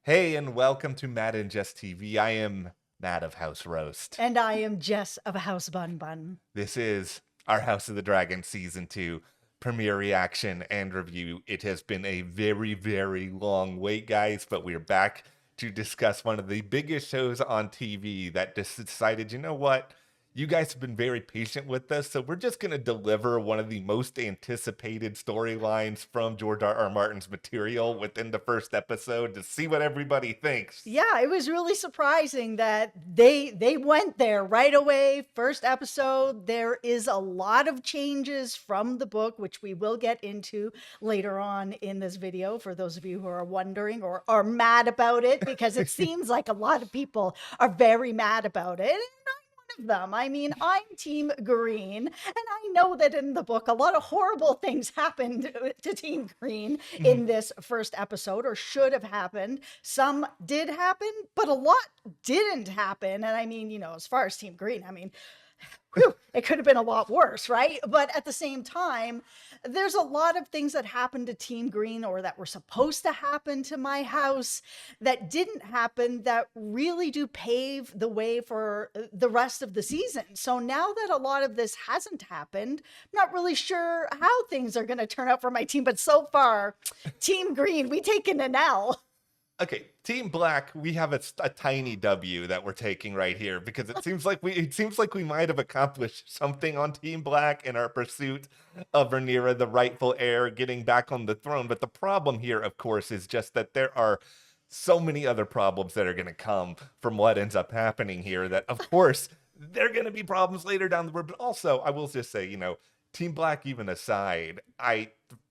Hey, and welcome to Matt and Jess TV. I am Matt of House Roast. And I am Jess of House Bun Bun. This is our House of the Dragon Season 2 premiere reaction and review. It has been a very, very long wait, guys, but we're back to discuss one of the biggest shows on TV that just decided, you know what? You guys have been very patient with us, so we're just going to deliver one of the most anticipated storylines from George R. Martin's material within the first episode to see what everybody thinks. Yeah, it was really surprising that they went there right away. First episode, there is a lot of changes from the book, which we will get into later on in this video for those of you who are wondering or are mad about it, because it seems like a lot of people are very mad about it. Of them. I mean, I'm Team Green, and I know that in the book, a lot of horrible things happened to Team Green in this first episode, or should have happened. Some did happen, but a lot didn't happen. And I mean, as far as Team Green, I mean, it could have been a lot worse, right? But at the same time, there's a lot of things that happened to Team Green or that were supposed to happen to my house that didn't happen that really do pave the way for the rest of the season. So now that a lot of this hasn't happened, I'm not really sure how things are going to turn out for my team. But so far, Team Green, we taken an L. Okay, Team Black, we have a tiny W that we're taking right here because it seems like we might have accomplished something on Team Black in our pursuit of Rhaenyra, the rightful heir, getting back on the throne. But the problem here, of course, is just that there are so many other problems that are going to come from what ends up happening here. That, of course, there are going to be problems later down the road. But also, I will just say, Team Black even aside, the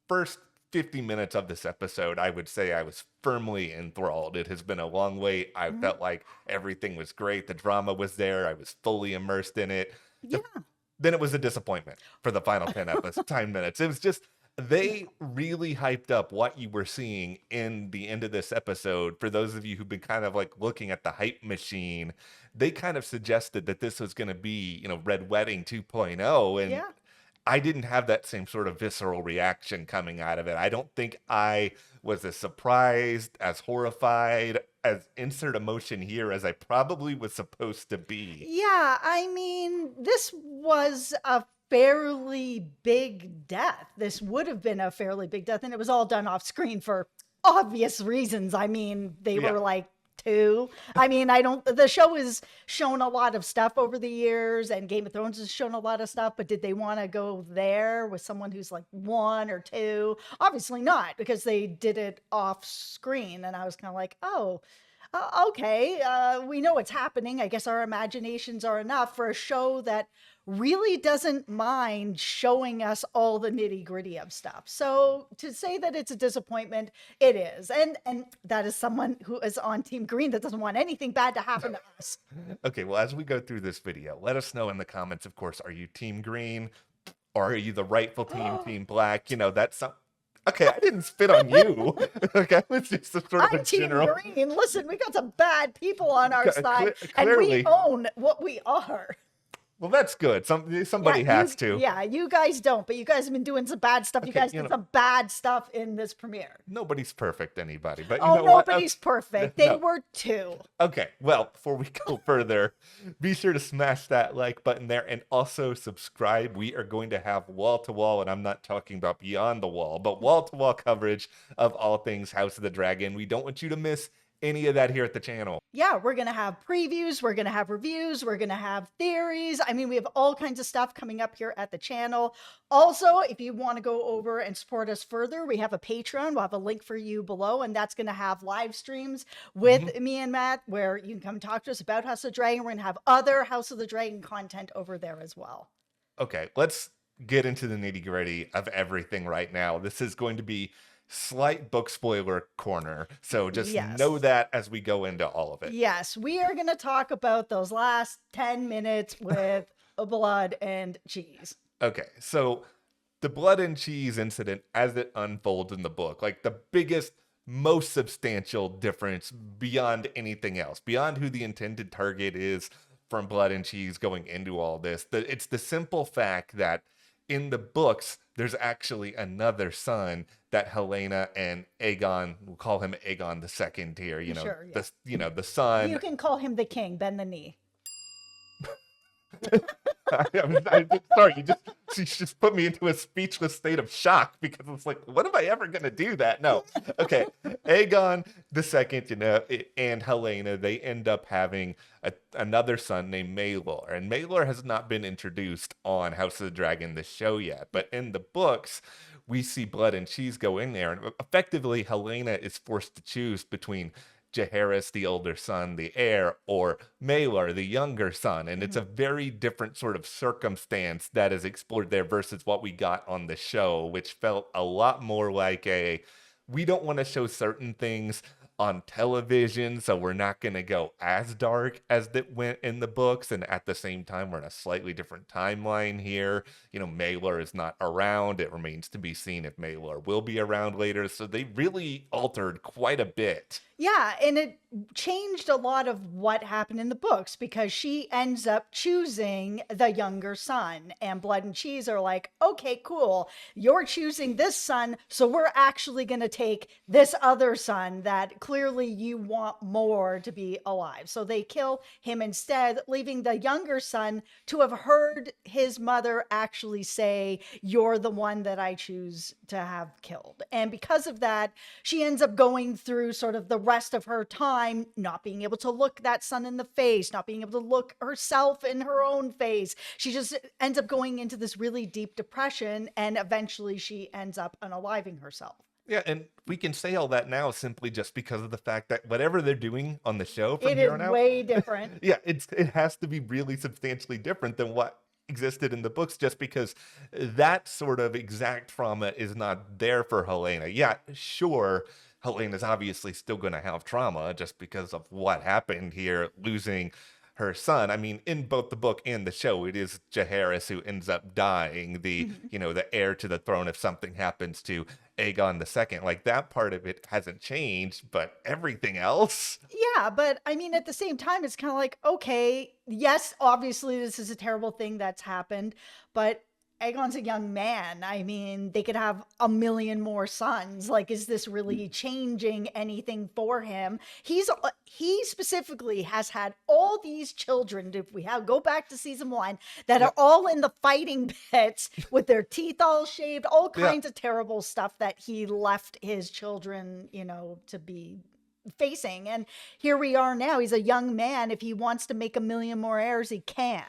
first 50 minutes of this episode, I would say I was firmly enthralled. It has been a long wait. I felt like everything was great. The drama was there. I was fully immersed in it. Yeah. Then it was a disappointment for the final 10 minutes. It was just, they really hyped up what you were seeing in the end of this episode. For those of you who've been kind of like looking at the hype machine, they kind of suggested that this was going to be, Red Wedding 2.0. And Yeah. I didn't have that same sort of visceral reaction coming out of it. I don't think I was as surprised, as horrified, as insert emotion here as I probably was supposed to be. Yeah, I mean, this was a fairly big death. This would have been a fairly big death, and it was all done off screen for obvious reasons. I mean, they Yeah. were like two. I mean, the show has shown a lot of stuff over the years, and Game of Thrones has shown a lot of stuff, but did they want to go there with someone who's like one or two? Obviously not, because they did it off screen, and I was kind of like, oh, okay, we know what's happening. I guess our imaginations are enough for a show that really doesn't mind showing us all the nitty gritty of stuff. So to say that it's a disappointment, it is. And that is someone who is on Team Green that doesn't want anything bad to happen to us. Okay, well, as we go through this video, let us know in the comments, of course, are you Team Green or are you the rightful team, Team Black? That's some. Okay, I didn't spit on you. Okay, it's just a sort of I'm a Team general. Green. Listen, we got some bad people on our side, and Clearly. we own what we are. Well, that's good. Somebody has to. Yeah, you guys don't, but you guys have been doing some bad stuff. You Okay, guys did some bad stuff in this premiere. Nobody's perfect, anybody, but Oh, know what? nobody's perfect. They No. were two. Okay, well, before we go further, be sure to smash that like button there and also subscribe. We are going to have wall-to-wall, and I'm not talking about beyond the wall, but wall-to-wall coverage of all things House of the Dragon. We don't want you to miss any of that here at the channel. Yeah, we're going to have previews, we're going to have reviews, we're going to have theories. I mean, we have all kinds of stuff coming up here at the channel. Also, if you want to go over and support us further, we have a Patreon. We'll have a link for you below, and that's going to have live streams with me and Matt where you can come talk to us about House of the Dragon. We're going to have other House of the Dragon content over there as well. Okay, let's get into the nitty-gritty of everything right now. This is going to be slight book spoiler corner, so just know that as we go into all of it. Yes, we are going to talk about those last 10 minutes with blood and cheese. Okay, so the blood and cheese incident as it unfolds in the book, like the biggest, most substantial difference beyond anything else, beyond who the intended target is from blood and cheese going into all this, it's the simple fact that in the books, there's actually another son that Helena and Aegon, we'll call him Aegon the second here, Sure, yeah. the son. You can call him the king, bend the knee. Sorry, she just put me into a speechless state of shock because it's like, when am I ever gonna do that? No, okay. Aegon the second, and Helena, they end up having another son named Maelor, and Maelor has not been introduced on House of the Dragon, the show yet, but in the books, we see Blood and Cheese go in there, and effectively Helena is forced to choose between Jaehaerys, the older son, the heir, or Maelor, the younger son. And it's a very different sort of circumstance that is explored there versus what we got on the show, which felt a lot more like we don't want to show certain things on television, so we're not going to go as dark as that went in the books. And at the same time, we're in a slightly different timeline here. Maelor is not around. It remains to be seen if Maelor will be around later. So they really altered quite a bit. Yeah, and it changed a lot of what happened in the books because she ends up choosing the younger son. And Blood and Cheese are like, okay, cool. You're choosing this son, so we're actually going to take this other son that clearly you want more to be alive. So they kill him instead, leaving the younger son to have heard his mother actually say, you're the one that I choose to have killed. And because of that, she ends up going through sort of the rest of her time not being able to look that son in the face, not being able to look herself in her own face. She just ends up going into this really deep depression, and eventually she ends up unaliving herself. Yeah, and we can say all that now simply just because of the fact that whatever they're doing on the show from here on out, it is way different. Yeah, it has to be really substantially different than what existed in the books, just because that sort of exact trauma is not there for Helena. Yeah, sure, Helena's obviously still going to have trauma just because of what happened here, losing her son. I mean, in both the book and the show, it is Jaehaerys who ends up dying, the heir to the throne if something happens to Aegon the Second. Like, that part of it hasn't changed, but everything else. Yeah, but I mean, at the same time, it's kind of like, okay, yes, obviously this is a terrible thing that's happened, but Aegon's a young man. I mean, they could have a million more sons. Like, is this really changing anything for him? He specifically has had all these children, if we go back to season 1, that are all in the fighting pits with their teeth all shaved, all kinds of terrible stuff that he left his children, to be facing. And here we are now. He's a young man. If he wants to make a million more heirs, he can.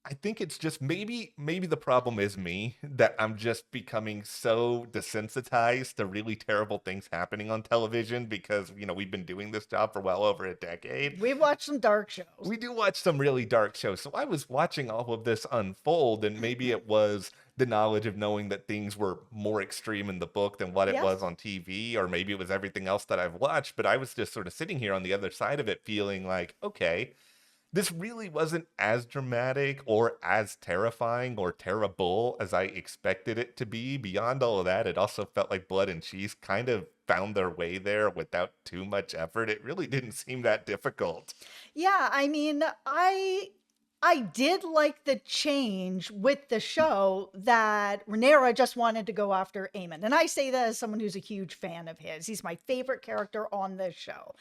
I think it's just maybe the problem is me, that I'm just becoming so desensitized to really terrible things happening on television because, we've been doing this job for well over a decade. We've watched some dark shows. We do watch some really dark shows. So I was watching all of this unfold, and maybe it was the knowledge of knowing that things were more extreme in the book than what it was on TV, or maybe it was everything else that I've watched. But I was just sort of sitting here on the other side of it feeling like, okay, this really wasn't as dramatic or as terrifying or terrible as I expected it to be. Beyond all of that, it also felt like Blood and Cheese kind of found their way there without too much effort. It really didn't seem that difficult. Yeah, I mean, I did like the change with the show that Rhaenyra just wanted to go after Aemon. And I say that as someone who's a huge fan of his. He's my favorite character on this show.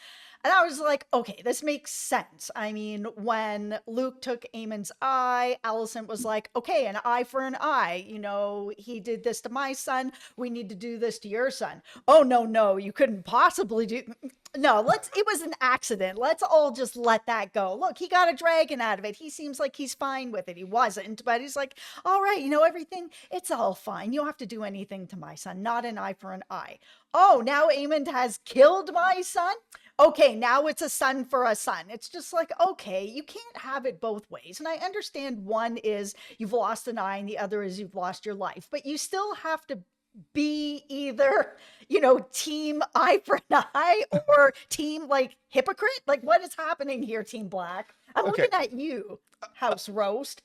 And I was like, okay, this makes sense. I mean, when Luke took Aemon's eye, Alicent was like, okay, an eye for an eye. He did this to my son. We need to do this to your son. Oh, no, you couldn't possibly do... No, it was an accident. Let's all just let that go. Look, he got a dragon out of it. He seems like he's fine with it. He wasn't, but he's like, all right, everything, it's all fine. You don't have to do anything to my son. Not an eye for an eye. Oh, now Aemon has killed my son? Okay, now it's a son for a son. It's just like, okay, you can't have it both ways. And I understand one is you've lost an eye and the other is you've lost your life, but you still have to be either, team eye for an eye or team hypocrite. Like, what is happening here, Team Black? I'm looking at you, House Roast.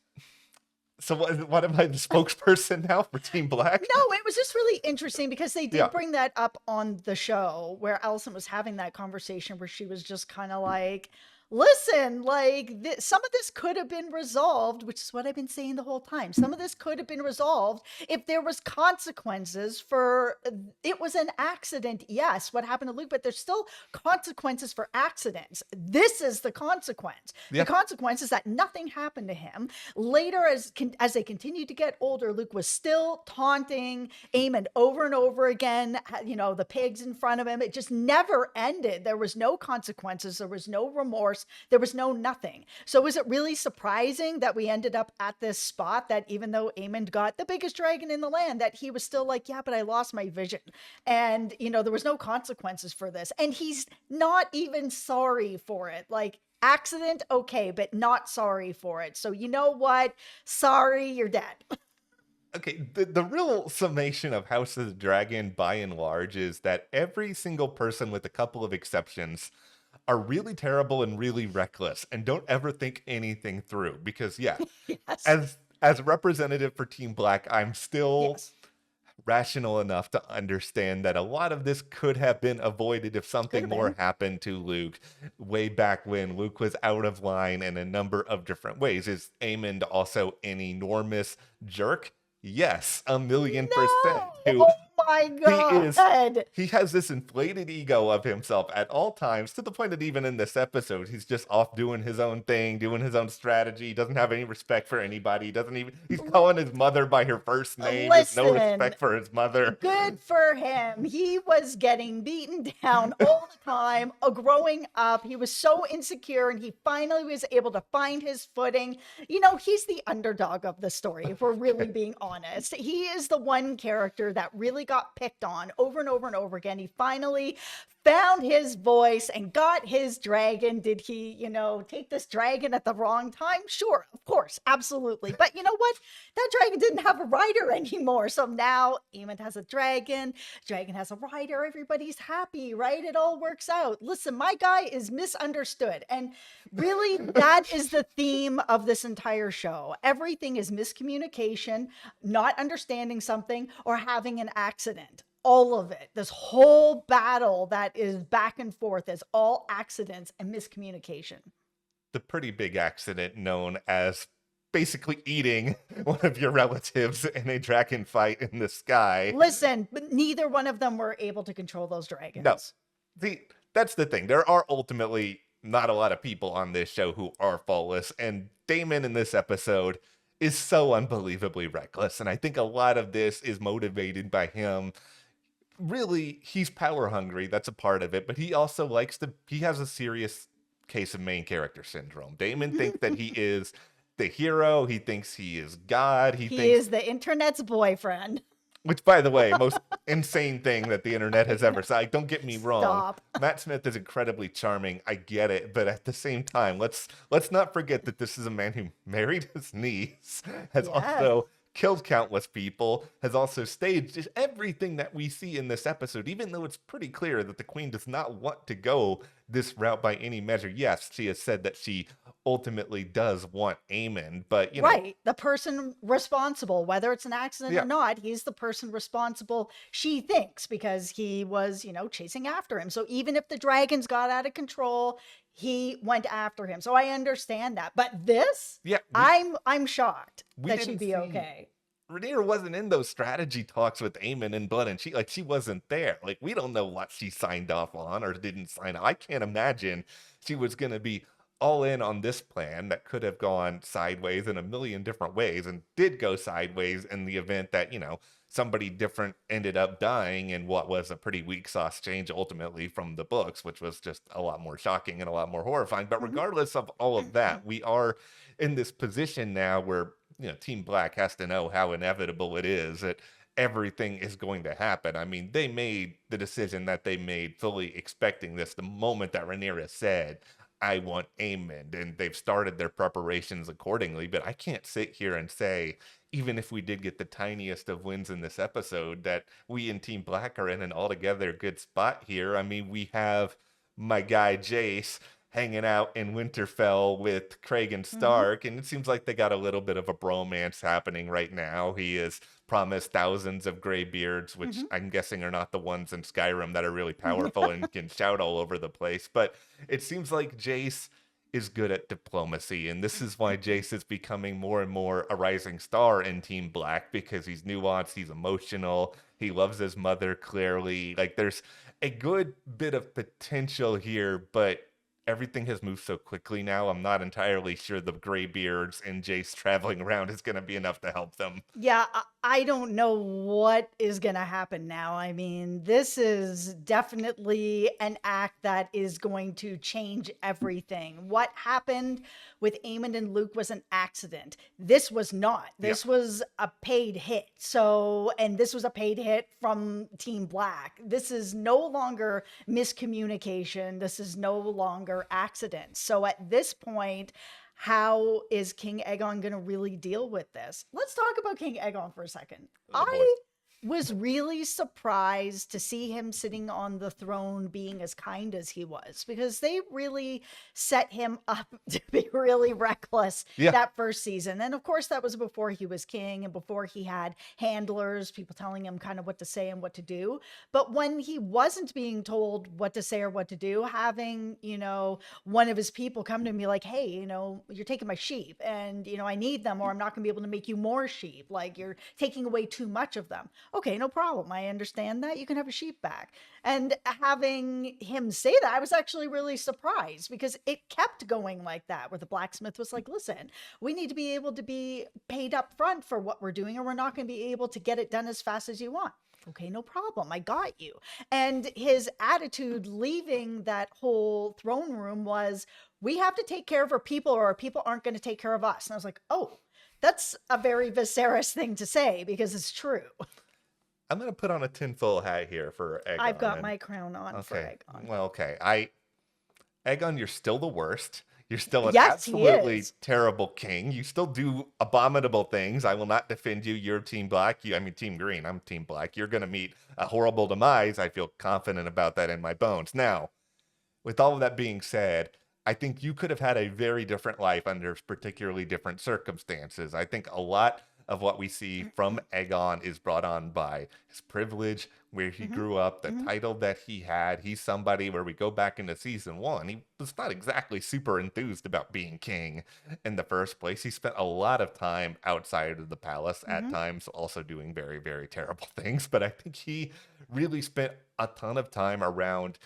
So what am I, the spokesperson now for Team Black? No, it was just really interesting because they did bring that up on the show where Alicent was having that conversation where she was just kind of like, Listen, like some of this could have been resolved, which is what I've been saying the whole time. Some of this could have been resolved if there was consequences for it was an accident. Yes, what happened to Luke, but there's still consequences for accidents. This is the consequence. The Yeah. consequence is that nothing happened to him. Later, as they continued to get older, Luke was still taunting Aemon over and over again. You know, the pigs in front of him. It just never ended. There was no consequences. There was no remorse. There was no nothing. So is it really surprising that we ended up at this spot, that even though Aemon got the biggest dragon in the land, that he was still like, yeah, but I lost my vision. And, you know, there was no consequences for this. And he's not even sorry for it. Like, accident, okay, but not sorry for it. So you know what? Sorry, you're dead. Okay, the real summation of House of the Dragon, by and large, is that every single person, with a couple of exceptions, are really terrible and really reckless and don't ever think anything through. Because, yeah, Yes. as a representative for Team Black, I'm still Yes. rational enough to understand that a lot of this could have been avoided if Could something have more been. happened to Luke way back when Luke was out of line in a number of different ways. Is Aemond also an enormous jerk? Yes, 1,000,000%. No. Oh my He God. he has this inflated ego of himself at all times, to the point that even in this episode, he's just off doing his own thing, doing his own strategy. He doesn't have any respect for anybody. He doesn't even, he's calling his mother by her first name with no Listen, respect for his mother. good for him. He was getting beaten down all the time, growing up. He was so insecure, and he finally was able to find his footing. You know, he's the underdog of the story, if we're really being honest. He is the one character that really got picked on over and over and over again. He finally found his voice and got his dragon. Did he, you know, take this dragon at the wrong time? Sure, of course, absolutely. But you know what? That dragon didn't have a rider anymore. So now Aemond has a dragon, dragon has a rider, everybody's happy, right? It all works out. Listen, my guy is misunderstood. And really, that is the theme of this entire show. Everything is miscommunication, not understanding something, or having an accident. All of it, this whole battle that is back and forth, is all accidents and miscommunication. The pretty big accident known as basically eating one of your relatives in a dragon fight in the sky. Listen, but neither one of them were able to control those No, dragons. that's the thing. There are ultimately not a lot of people on this show who are faultless, and Damon in this episode is so unbelievably reckless. And I think a lot of this is motivated by him. Really, he's power hungry. That's a part of it, but he also he has a serious case of main character syndrome. Damon thinks that he is the hero. He thinks he is God. He He thinks, is the internet's boyfriend. which, by the way, most insane thing that the internet has ever said. Like, don't get me wrong. Stop. Matt Smith is incredibly charming. I get it, but at the same time, let's not forget that this is a man who married his niece, has Yeah. also killed countless people, has also staged just everything that we see in this episode, even though it's pretty clear that the queen does not want to go this route by any measure. Yes, she has said that she ultimately does want Aemon, but you know, Right. The person responsible, whether it's an accident Yeah. or not, he's the person responsible, she thinks, because he was, you know, chasing after him. So even if the dragons got out of control, he went after him. So I understand that. But this, yeah, I'm shocked we that didn't she'd be see okay. Rhaenyra wasn't in those strategy talks with Aemon and Blood, and she wasn't there. Like, we don't know what she signed off on or didn't sign off. I can't imagine she was going to be all in on this plan that could have gone sideways in a million different ways, and did go sideways in the event that, you know, somebody different ended up dying in what was a pretty weak sauce change ultimately from the books, which was just a lot more shocking and a lot more horrifying. But Mhm. regardless of all of that, we are in this position now where, you know, Team Black has to know how inevitable it is that everything is going to happen. I mean, they made the decision that they made fully expecting this the moment that Rhaenyra said, I want Aemond, and they've started their preparations accordingly. But I can't sit here and say, even if we did get the tiniest of wins in this episode, that we in Team Black are in an altogether good spot here. I mean, we have my guy Jace hanging out in Winterfell with Craig and Mhm. Stark, and it seems like they got a little bit of a bromance happening right now. He has promised thousands of gray beards, which Mhm. I'm guessing are not the ones in Skyrim that are really powerful and can shout all over the place. But it seems like Jace is good at diplomacy, and this is why Jace is becoming more and more a rising star in Team Black, because he's nuanced, he's emotional, he loves his mother clearly. Like, there's a good bit of potential here, but everything has moved so quickly now. I'm not entirely sure the Graybeards and Jace traveling around is going to be enough to help them. Yeah, I don't know what is going to happen now. I mean, this is definitely an act that is going to change everything. What happened with Eamon and Luke was an accident. This was not. This was a paid hit. So, and this was a paid hit from Team Black. This is no longer miscommunication. This is no longer accident. So at this point, how is King Aegon going to really deal with this? Let's talk about King Aegon for a second. Oh, boy. I was really surprised to see him sitting on the throne being as kind as he was, because they really set him up to be really reckless that first season. And of course, that was before he was king and before he had handlers, people telling him kind of what to say and what to do. But when he wasn't being told what to say or what to do, having, one of his people come to him and be like, hey, you're taking my sheep and, I need them, or I'm not going to be able to make you more sheep. Like, you're taking away too much of them. Okay, no problem. I understand that. You can have a sheep back. And having him say that, I was actually really surprised, because it kept going like that, where the blacksmith was like, listen, we need to be able to be paid up front for what we're doing, or we're not going to be able to get it done as fast as you want. Okay, no problem. I got you. And his attitude leaving that whole throne room was, we have to take care of our people, or our people aren't going to take care of us. And I was like, oh, that's a very Viserys thing to say, because it's true. I'm going to put on a tinfoil hat here for Aegon. I've got my crown on for Aegon. Well, okay. Aegon, you're still the worst. You're still an Yes, absolutely terrible king. You still do abominable things. I will not defend you. You're Team Black. Team Green. I'm Team Black. You're going to meet a horrible demise. I feel confident about that in my bones. Now, with all of that being said, I think you could have had a very different life under particularly different circumstances. I think a lot of what we see from Aegon is brought on by his privilege, where he grew up, the title that he had. He's somebody where we go back into season 1. He was not exactly super enthused about being king in the first place. He spent a lot of time outside of the palace, at times also doing very, very terrible things. But I think he really spent a ton of time around,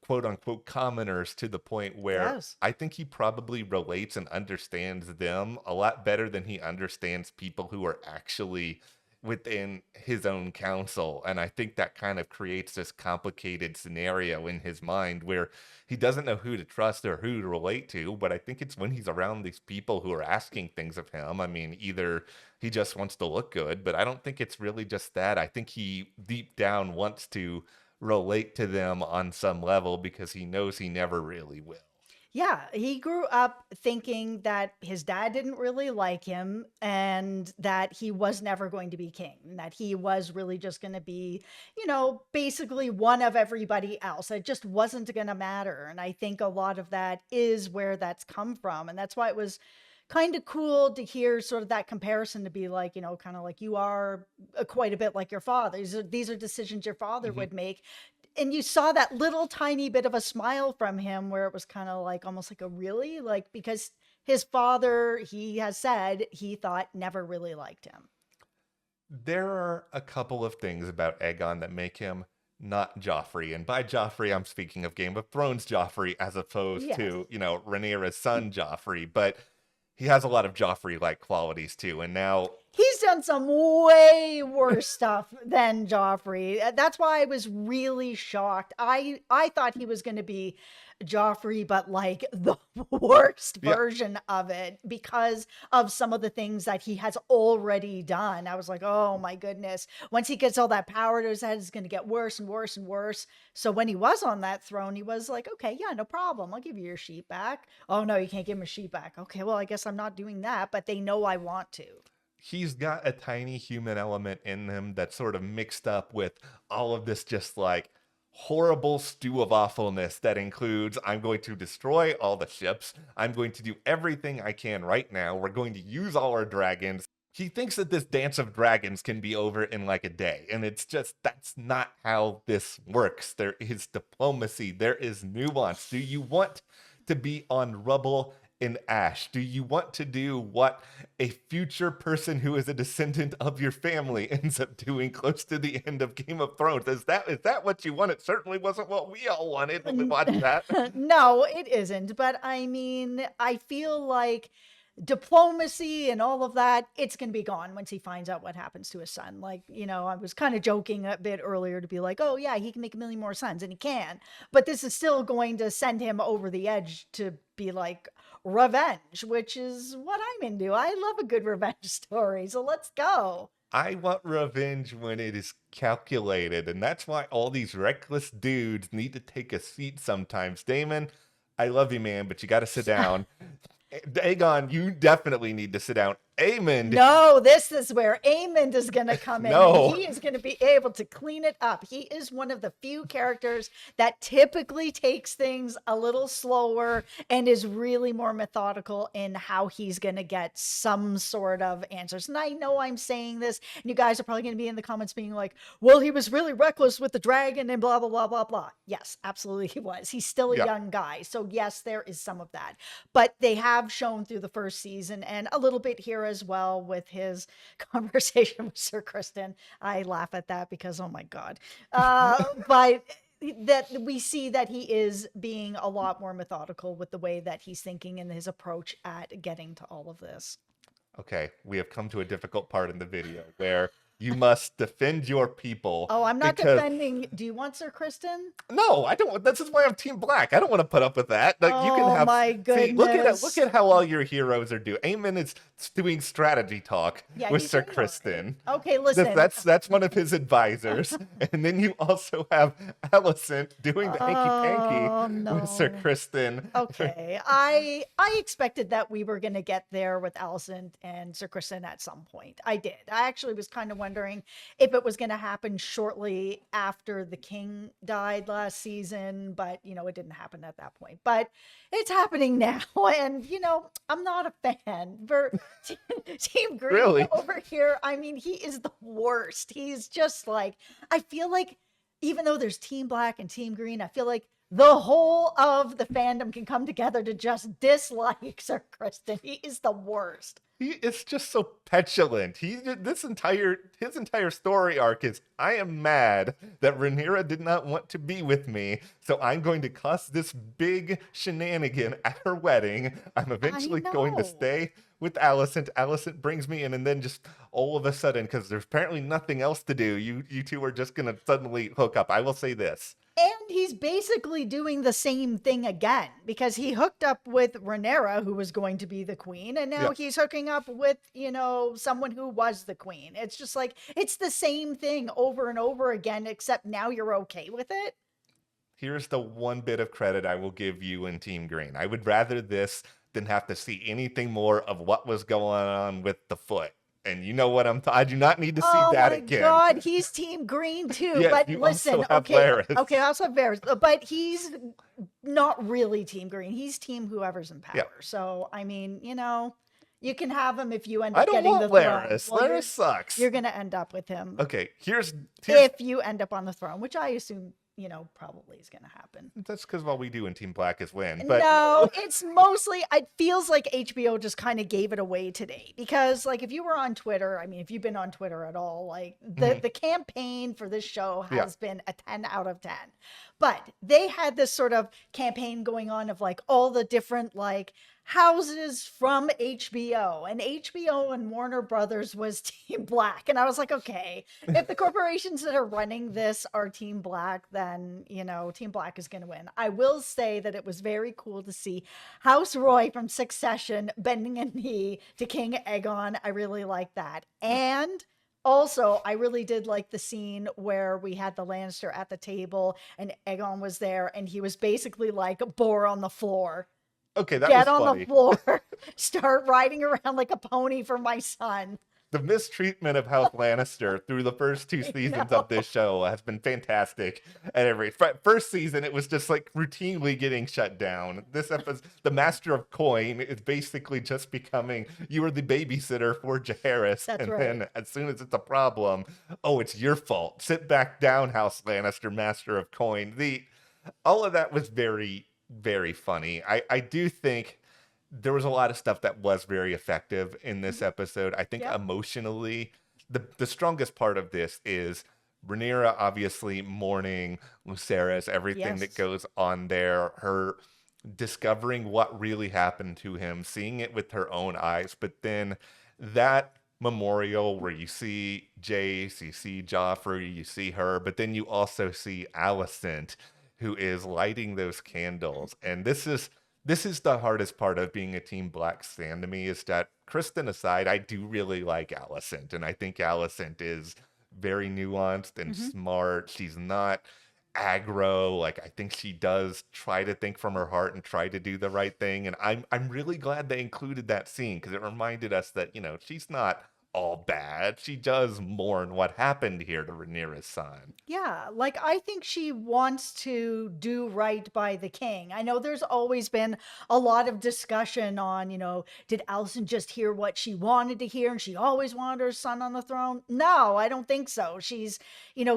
quote unquote commoners, to the point where I think he probably relates and understands them a lot better than he understands people who are actually within his own council. And I think that kind of creates this complicated scenario in his mind where he doesn't know who to trust or who to relate to. But I think it's when he's around these people who are asking things of him. Either he just wants to look good, but I don't think it's really just that. I think he deep down wants to relate to them on some level, because he knows he never really will. Yeah, he grew up thinking that his dad didn't really like him, and that he was never going to be king, and that he was really just going to be, basically one of everybody else. It just wasn't going to matter. And I think a lot of that is where that's come from. And that's why it was kind of cool to hear sort of that comparison, to be like, kind of like, you are quite a bit like your father. These are decisions your father would make. And you saw that little tiny bit of a smile from him, where it was kind of like, almost like a really, like, because his father, he has said, he thought never really liked him. There are a couple of things about Aegon that make him not Joffrey. And by Joffrey, I'm speaking of Game of Thrones Joffrey, as opposed to, Rhaenyra's son Joffrey. But he has a lot of Joffrey-like qualities too. And now he's done some way worse stuff than Joffrey. That's why I was really shocked. I thought he was going to be Joffrey, but like the worst version of it, because of some of the things that he has already done. I was like, oh my goodness. Once he gets all that power to his head, it's going to get worse and worse and worse. So when he was on that throne, he was like, okay, yeah, no problem. I'll give you your sheep back. Oh no, you can't give him a sheep back. Okay, well, I guess I'm not doing that, but they know I want to. He's got a tiny human element in him that's sort of mixed up with all of this just like horrible stew of awfulness that includes, I'm going to destroy all the ships. I'm going to do everything I can right now. We're going to use all our dragons. He thinks that this dance of dragons can be over in like a day. And it's just, that's not how this works. There is diplomacy. There is nuance. Do you want to be on rubble and ash? Do you want to do what a future person who is a descendant of your family ends up doing close to the end of Game of Thrones? Is that what you want? It certainly wasn't what we all wanted when we watched that. No, it isn't. But I mean, I feel like diplomacy and all of that, it's going to be gone once he finds out what happens to his son. Like, I was kind of joking a bit earlier to be like, oh, yeah, he can make a million more sons, and he can. But this is still going to send him over the edge to be like revenge, which is what I'm into. I love a good revenge story. So let's go. I want revenge when it is calculated, and that's why all these reckless dudes need to take a seat sometimes. Damon, I love you, man, but you got to sit down. Aegon, you definitely need to sit down. Aemond. No, this is where Aemond is going to come in. No. And he is going to be able to clean it up. He is one of the few characters that typically takes things a little slower and is really more methodical in how he's going to get some sort of answers. And I know I'm saying this, and you guys are probably going to be in the comments being like, well, he was really reckless with the dragon and blah, blah, blah, blah, blah. Yes, absolutely he was. He's still a young guy. So yes, there is some of that. But they have shown through the first season and a little bit here as well with his conversation with Sir Kristen. I laugh at that because, oh my God. But that we see that he is being a lot more methodical with the way that he's thinking and his approach at getting to all of this. Okay, we have come to a difficult part in the video where you must defend your people. Oh, I'm not defending. Do you want Sir Kristen? No, I don't. This is why I'm Team Black. I don't want to put up with that. Like, you can have. My goodness! See, look at how all your heroes are doing. Aemond is doing strategy talk with Sir Kristen. Okay, listen. That's one of his advisors, and then you also have Alicent doing the hanky-panky with Sir Kristen. Okay, I expected that we were going to get there with Alicent and Sir Kristen at some point. I did. I actually was kind of wondering if it was going to happen shortly after the king died last season, but it didn't happen at that point. But it's happening now, and I'm not a fan for Team Green really? Over here. I mean, he is the worst. He's just like, I feel like even though there's Team Black and Team Green, I feel like the whole of the fandom can come together to just dislike Sir Kristen. He is the worst. He is just so petulant. His entire story arc is, I am mad that Rhaenyra did not want to be with me, so I'm going to cause this big shenanigan at her wedding. I'm eventually going to stay with Alicent. Alicent brings me in, and then just all of a sudden, because there's apparently nothing else to do, you two are just going to suddenly hook up. I will say this. And he's basically doing the same thing again, because he hooked up with Rhaenyra, who was going to be the queen, and now he's hooking up with, someone who was the queen. It's just like, it's the same thing over and over again, except now you're okay with it. Here's the one bit of credit I will give you in Team Green. I would rather this than have to see anything more of what was going on with the foot. And you know what I do not need to see that again. Oh my God, he's Team Green too. Yes, but you listen, also have okay, Varys. I also have Varys, but he's not really Team Green. He's Team whoever's in power. Yeah. So I mean, you can have him if you end up getting the throne. Varys. Well, Varys sucks. You're gonna end up with him. Okay, here's if you end up on the throne, which I assume probably is going to happen. That's because all we do in Team Black is win. But no, it's mostly, it feels like HBO just kind of gave it away today. Because, like, if you were on Twitter, I mean, if you've been on Twitter at all, like, the campaign for this show has been a 10 out of 10. But they had this sort of campaign going on of, like, all the different, like, houses from HBO, and HBO and Warner Brothers was Team Black. And I was like, okay, if the corporations that are running this are Team Black, then, Team Black is going to win. I will say that it was very cool to see House Roy from Succession bending a knee to King Aegon. I really like that. And also, I really did like the scene where we had the Lannister at the table and Aegon was there, and he was basically like bore on the floor. Okay, that Get was on funny. the floor, start riding around like a pony for my son. The mistreatment of House Lannister through the first two seasons of this show has been fantastic. At every first season, it was just like routinely getting shut down. This episode, the Master of Coin is basically just becoming, you are the babysitter for Jaehaerys. That's and right. then as soon as it's a problem, oh, it's your fault. Sit back down, House Lannister, Master of Coin. All of that was very very funny. I do think there was a lot of stuff that was very effective in this episode. I think Yep. emotionally, the strongest part of this is Rhaenyra obviously mourning Lucerys, everything that Yes. goes on there, her discovering what really happened to him, seeing it with her own eyes, but then that memorial where you see Jace, you see Joffrey, you see her, but then you also see Alicent, who is lighting those candles. And this is the hardest part of being a Team Black stan to me, is that Kristen aside, I do really like Alicent, and I think Alicent is very nuanced and Hmm. smart. She's not aggro. Like, I think she does try to think from her heart and try to do the right thing. And I'm really glad they included that scene because it reminded us that, she's not all bad. She does mourn what happened here to Rhaenyra's son. Yeah, like I think she wants to do right by the king. I know there's always been a lot of discussion on, did Allison just hear what she wanted to hear and she always wanted her son on the throne? No, I don't think so. She's,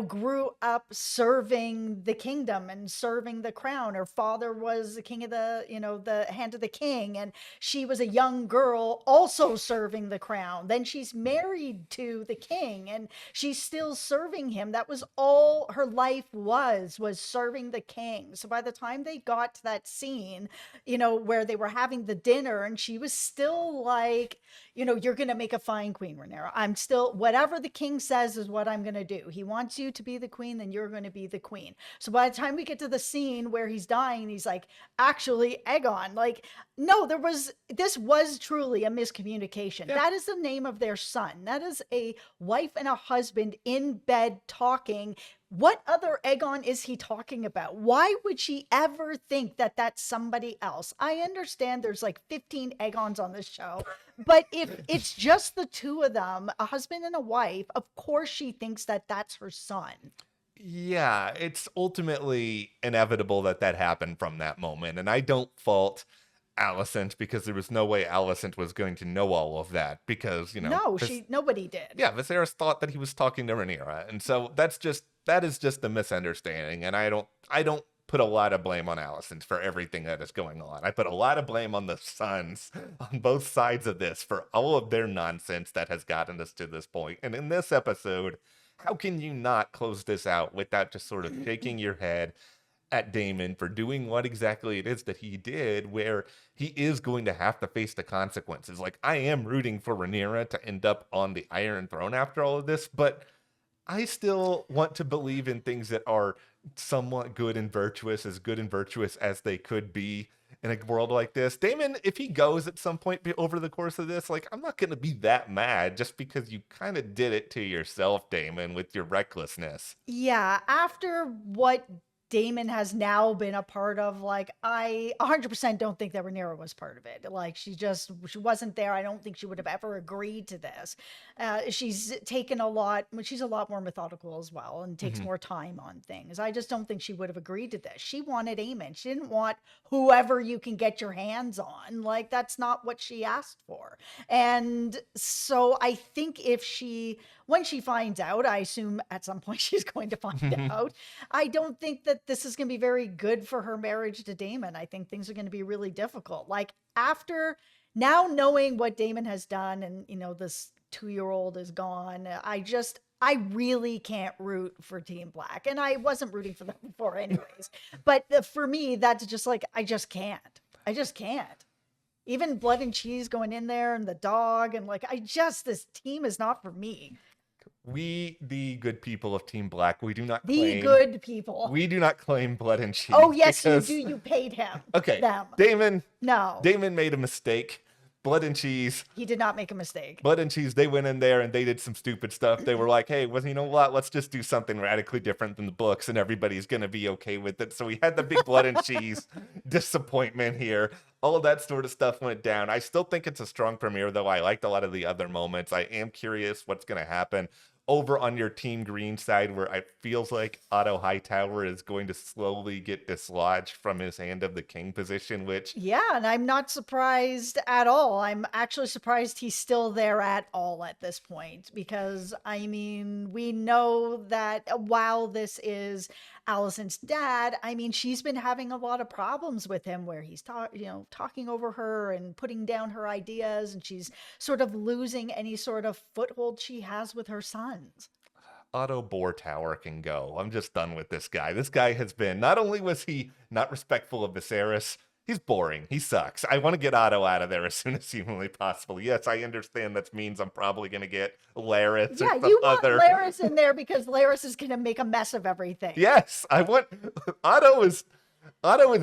grew up serving the kingdom and serving the crown. Her father was the king of the hand of the king, and she was a young girl also serving the crown. Then she's married to the king and she's still serving him. That was all her life was serving the king. So by the time they got to that scene, where they were having the dinner and she was still like, you're going to make a fine queen, Rhaenyra. I'm still, whatever the king says is what I'm going to do. He wants you to be the queen, then you're going to be the queen. So by the time we get to the scene where he's dying, he's like, actually, Aegon, like, no, this was truly a miscommunication. Yeah. That is the name of their son. That is a wife and a husband in bed talking. What other Aegon is he talking about? Why would she ever think that that's somebody else? I understand there's like 15 Aegons on this show, but if it's just the two of them, a husband and a wife, of course she thinks that that's her son. Yeah, it's ultimately inevitable that that happened from that moment. And I don't fault Alicent because there was no way Alicent was going to know all of that because, No, nobody did. yeah, Viserys thought that he was talking to Rhaenyra. And so that is just a misunderstanding. And I don't put a lot of blame on Alicent for everything that is going on. I put a lot of blame on the sons on both sides of this for all of their nonsense that has gotten us to this point. And in this episode, how can you not close this out without just sort of shaking your head at Daemon for doing what exactly it is that he did, where he is going to have to face the consequences? Like, I am rooting for Rhaenyra to end up on the Iron Throne after all of this, but I still want to believe in things that are somewhat good and virtuous as they could be in a world like this. Damon, if he goes at some point over the course of this, like, I'm not going to be that mad just because you kind of did it to yourself, Damon, with your recklessness. Yeah, after what Damon has now been a part of, like, I 100% don't think that Rhaenyra was part of it. Like, she wasn't there. I don't think she would have ever agreed to this. She's taken a lot, she's a lot more methodical as well and takes Mhm. more time on things. I just don't think she would have agreed to this. She wanted Aemon. She didn't want whoever you can get your hands on. Like, that's not what she asked for. And so I think when she finds out, I assume at some point she's going to find out, I don't think that this is going to be very good for her marriage to Daemon. I think things are going to be really difficult. Like, after now knowing what Daemon has done and, this 2-year-old is gone, I really can't root for Team Black. And I wasn't rooting for them before anyways. But for me, that's just like, I just can't. I just can't. Even Blood and Cheese going in there and the dog and like, this team is not for me. We, the good people of Team Black, The good people. we do not claim Blood and Cheese. Oh, yes, because, you do. You paid him. Okay, Them. No. Damon made a mistake. Blood and Cheese, He did not make a mistake. they went in there and they did some stupid stuff. They were like, hey, well, you know what? Let's just do something radically different than the books and everybody's going to be okay with it. So we had the big Blood and Cheese disappointment here. All of that sort of stuff went down. I still think it's a strong premiere, though. I liked a lot of the other moments. I am curious what's going to happen over on your Team Green side, where it feels like Otto Hightower is going to slowly get dislodged from his Hand of the King position, which... Yeah, and I'm not surprised at all. I'm actually surprised he's still there at all at this point because, I mean, we know that while this is Alicent's dad, I mean, she's been having a lot of problems with him where he's talking over her and putting down her ideas, and she's sort of losing any sort of foothold she has with her sons. Otto Tower can go. I'm just done with this guy. This guy has been, not only was he not respectful of Viserys, he's boring. He sucks. I want to get Otto out of there as soon as humanly possible. Yes, I understand that means I'm probably going to get Larys Yeah, or some you want other. Larys in there because Larys is going to make a mess of everything. Yes, I want Otto is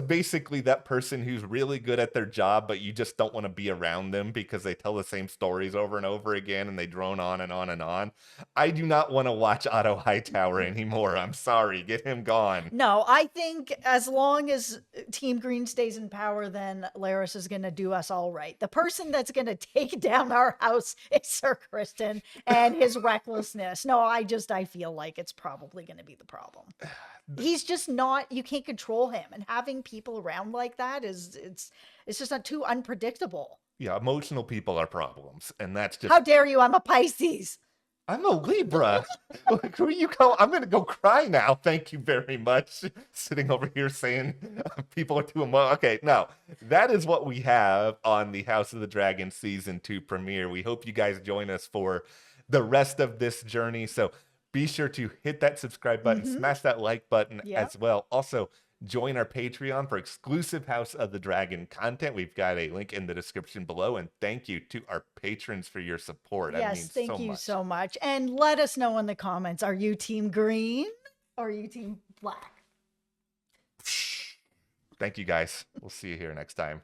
basically that person who's really good at their job, but you just don't want to be around them because they tell the same stories over and over again and they drone on and on and on. I do not want to watch Otto Hightower anymore. I'm sorry. Get him gone. No, I think as long as Team Green stays in power, then Larys is going to do us all right. The person that's going to take down our house is Sir Kristen and his recklessness. No, I feel like it's probably going to be the problem. He's just not, you can't control him. And having people around like that it's just not too unpredictable. Yeah, emotional people are problems. And that's just. How dare you? I'm a Pisces. I'm a Libra. Like, who you call? I'm going to go cry now. Thank you very much. Sitting over here saying people are too emotional. Okay, no. That is what we have on the House of the Dragon Season 2 premiere. We hope you guys join us for the rest of this journey. So be sure to hit that subscribe button, smash that like button as well. Also, join our Patreon for exclusive House of the Dragon content. We've got a link in the description below. And thank you to our patrons for your support. Yes, thank you so much. And let us know in the comments, are you Team Green or are you Team Black? Thank you, guys. We'll see you here next time.